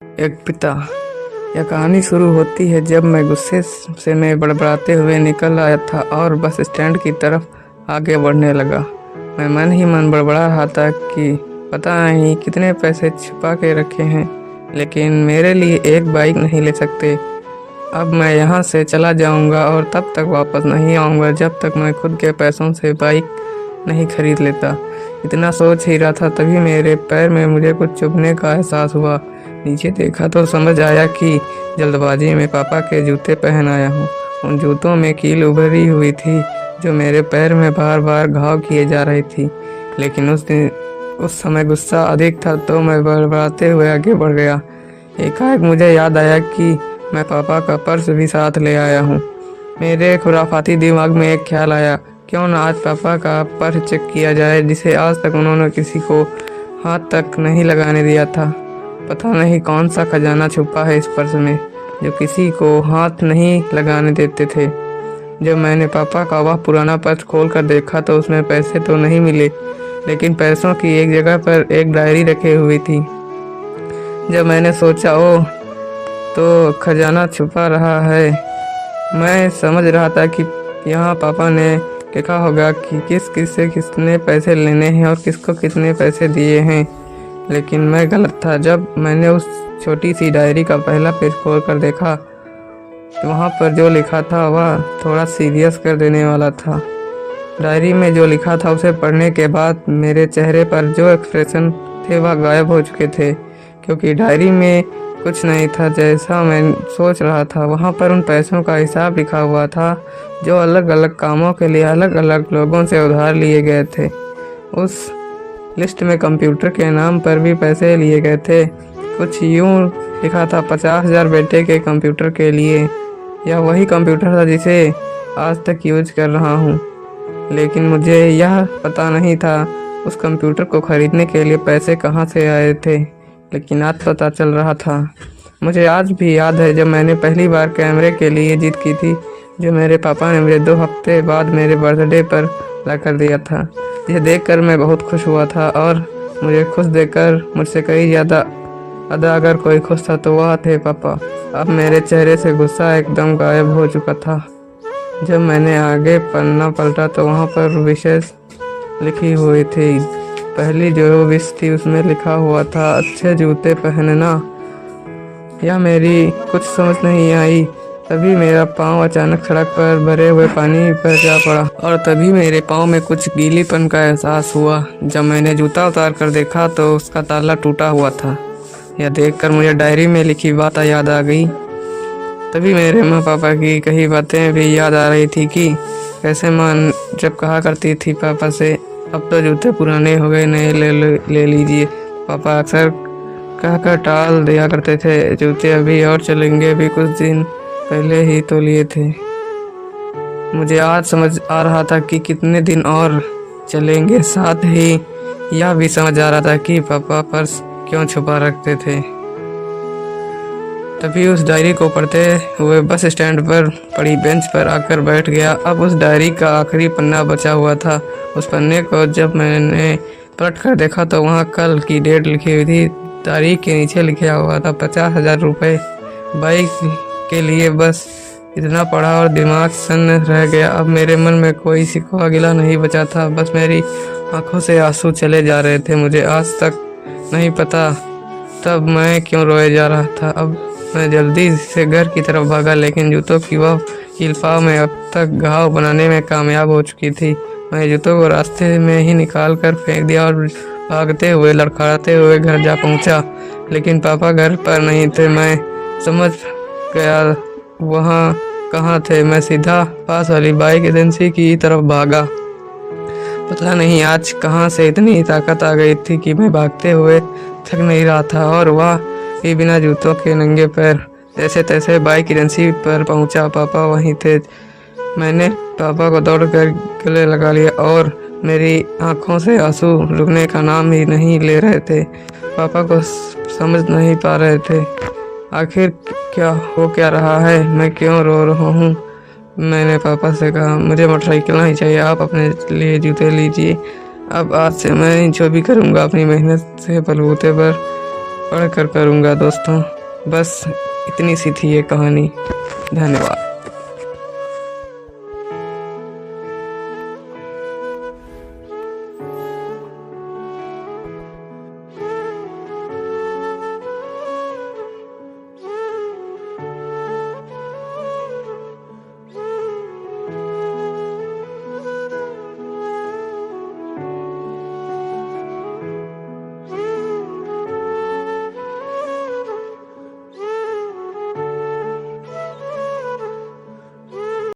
एक पिता। यह कहानी शुरू होती है जब मैं गुस्से से मैं बड़बड़ाते हुए निकल आया था और बस स्टैंड की तरफ आगे बढ़ने लगा। मैं मन ही मन बड़बड़ा रहा था कि पता नहीं कितने पैसे छुपा के रखे हैं, लेकिन मेरे लिए एक बाइक नहीं ले सकते। अब मैं यहाँ से चला जाऊँगा और तब तक वापस नहीं आऊँगा जब तक मैं खुद के पैसों से बाइक नहीं खरीद लेता। इतना सोच ही रहा था तभी मेरे पैर में मुझे कुछ चुभने का एहसास हुआ। नीचे देखा तो समझ आया कि जल्दबाजी में पापा के जूते पहन आया हूँ। उन जूतों में कील उभरी हुई थी जो मेरे पैर में बार बार घाव किए जा रही थी। लेकिन उस समय गुस्सा अधिक था तो मैं बड़बड़ाते हुए आगे बढ़ गया। एकाएक मुझे याद आया कि मैं पापा का पर्स भी साथ ले आया हूँ। मेरे खुराफाती दिमाग में एक ख्याल आया, क्यों ना आज पापा का पर्स चेक किया जाए जिसे आज तक उन्होंने किसी को हाथ तक नहीं लगाने दिया था। पता नहीं कौन सा खजाना छुपा है इस पर्स में जो किसी को हाथ नहीं लगाने देते थे। जब मैंने पापा का वह पुराना पर्स खोल कर देखा तो उसमें पैसे तो नहीं मिले, लेकिन पैसों की एक जगह पर एक डायरी रखी हुई थी। जब मैंने सोचा ओह, तो खजाना छुपा रहा है। मैं समझ रहा था कि यहाँ पापा ने लिखा होगा कि किस किस से किसने पैसे लेने हैं और किसको कितने पैसे दिए हैं, लेकिन मैं गलत था। जब मैंने उस छोटी सी डायरी का पहला पेज खोल कर देखा तो वहाँ पर जो लिखा था वह थोड़ा सीरियस कर देने वाला था। डायरी में जो लिखा था उसे पढ़ने के बाद मेरे चेहरे पर जो एक्सप्रेशन थे वह गायब हो चुके थे, क्योंकि डायरी में कुछ नहीं था जैसा मैं सोच रहा था। वहाँ पर उन पैसों का हिसाब लिखा हुआ था जो अलग अलग कामों के लिए अलग अलग लोगों से उधार लिए गए थे। उस लिस्ट में कंप्यूटर के नाम पर भी पैसे लिए गए थे। कुछ यूँ लिखा था 50,000 बेटे के कंप्यूटर के लिए। यह वही कंप्यूटर था जिसे आज तक यूज कर रहा हूँ, लेकिन मुझे यह पता नहीं था उस कंप्यूटर को खरीदने के लिए पैसे कहाँ से आए थे। लेकिन आज पता चल रहा था। मुझे आज भी याद है जब मैंने पहली बार कैमरे के लिए जिद की थी, जो मेरे पापा ने मुझे 2 हफ्ते बाद मेरे बर्थडे पर ला कर दिया था। यह देखकर मैं बहुत खुश हुआ था और मुझे खुश देखकर मुझसे कई ज़्यादा अगर कोई खुश था तो वह थे पापा। अब मेरे चेहरे से गुस्सा एकदम गायब हो चुका था। जब मैंने आगे पन्ना पलटा तो वहाँ पर विशेष लिखी हुई थी। पहली जो विश थी उसमें लिखा हुआ था अच्छे जूते पहनना। यह मेरी कुछ समझ नहीं आई। तभी मेरा पाँव अचानक सड़क पर भरे हुए पानी पर जा पड़ा और तभी मेरे पाँव में कुछ गीलीपन का एहसास हुआ। जब मैंने जूता उतार कर देखा तो उसका ताला टूटा हुआ था। यह देखकर मुझे डायरी में लिखी बात याद आ गई। तभी मेरे माँ पापा की कही बातें भी याद आ रही थी कि कैसे माँ जब कहा करती थी पापा से, अब तो जूते पुराने हो गए, नए ले लीजिए। पापा अक्सर कहकर टाल दिया करते थे, जूते अभी और चलेंगे, अभी कुछ दिन पहले ही तो लिए थे। मुझे आज समझ आ रहा था कि कितने दिन और चलेंगे। साथ ही यह भी समझ आ रहा था कि पापा पर्स क्यों छुपा रखते थे। तभी उस डायरी को पढ़ते हुए बस स्टैंड पर पड़ी बेंच पर आकर बैठ गया। अब उस डायरी का आखिरी पन्ना बचा हुआ था। उस पन्ने को जब मैंने पलट कर देखा तो वहाँ कल की डेट लिखी हुई थी। तारीख के नीचे लिखा हुआ था 50,000 रुपये बाइक के लिए। बस इतना पढ़ा और दिमाग सन्न रह गया। अब मेरे मन में कोई सिकवा गिला नहीं बचा था, बस मेरी आंखों से आंसू चले जा रहे थे। मुझे आज तक नहीं पता तब मैं क्यों रोए जा रहा था। अब मैं जल्दी से घर की तरफ भागा, लेकिन जूतों की वह कीलपाव में अब तक घाव बनाने में कामयाब हो चुकी थी। मैं जूतों को रास्ते में ही निकाल कर फेंक दिया और भागते हुए लड़खड़ाते हुए घर जा पहुंचा, लेकिन पापा घर पर नहीं थे। मैं समझ गया वहाँ कहाँ थे। मैं सीधा पास वाली बाइक एजेंसी की तरफ भागा। पता नहीं आज कहाँ से इतनी ताकत आ गई थी कि मैं भागते हुए थक नहीं रहा था और वह भी बिना जूतों के नंगे पैर। जैसे तैसे बाइक एजेंसी पर पहुंचा। पापा वहीं थे। मैंने पापा को दौड़कर गले लगा लिया और मेरी आंखों से आंसू रुकने का नाम ही नहीं ले रहे थे। पापा को समझ नहीं पा रहे थे आखिर क्या रहा है, मैं क्यों रो रहा हूँ। मैंने पापा से कहा मुझे मोटरसाइकिल नहीं चाहिए, आप अपने लिए जूते लीजिए। अब आज से मैं जो भी करूँगा अपनी मेहनत से बलबूते पर पढ़ कर करूँगा दोस्तों। बस इतनी सी थी ये कहानी। धन्यवाद।